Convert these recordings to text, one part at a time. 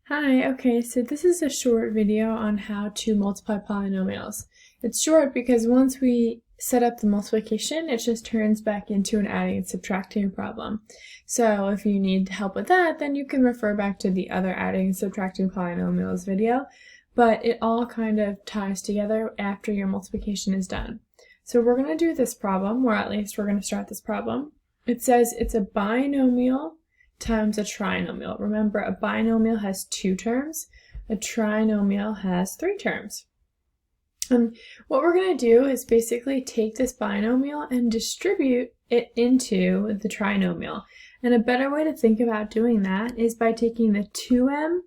Hi, okay, so this is a short video on how to multiply polynomials. It's short because once we set up the multiplication, it just turns back into an adding and subtracting problem. So if you need help with that, then you can refer back to the other adding and subtracting polynomials video, but it all kind of ties together after your multiplication is done. So we're going to do this problem, or at least we're going to start this problem. It says it's a binomial times a trinomial. Remember, a binomial has two terms, a trinomial has three terms. And what we're going to do is basically take this binomial and distribute it into the trinomial. And a better way to think about doing that is by taking the 2m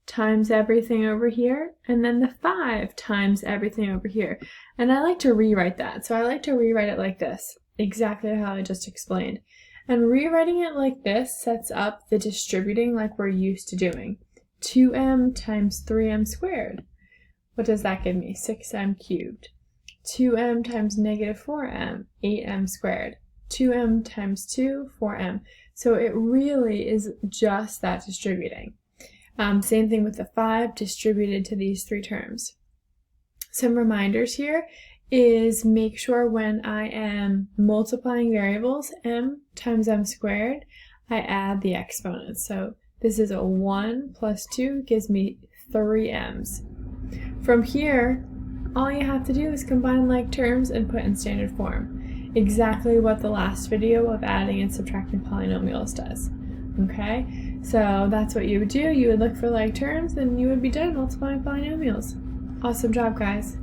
times everything over here, and then the 5 times everything over here. And I like to rewrite that. So I like to rewrite it like this, exactly how I just explained. And rewriting it like this sets up the distributing like we're used to doing. 2m times 3m squared. What does that give me? 6m cubed. 2m times negative 4m, 8m squared. 2m times 2, 4m. So it really is just that distributing. Same thing with the 5 distributed to these three terms. Some reminders here is make sure when I am multiplying variables, m times m squared, I add the exponents. So this is a 1 plus 2 gives me 3m's. From here, all you have to do is combine like terms and put in standard form. Exactly what the last video of adding and subtracting polynomials does. Okay, so that's what you would do. You would look for like terms and you would be done multiplying polynomials. Awesome job, guys.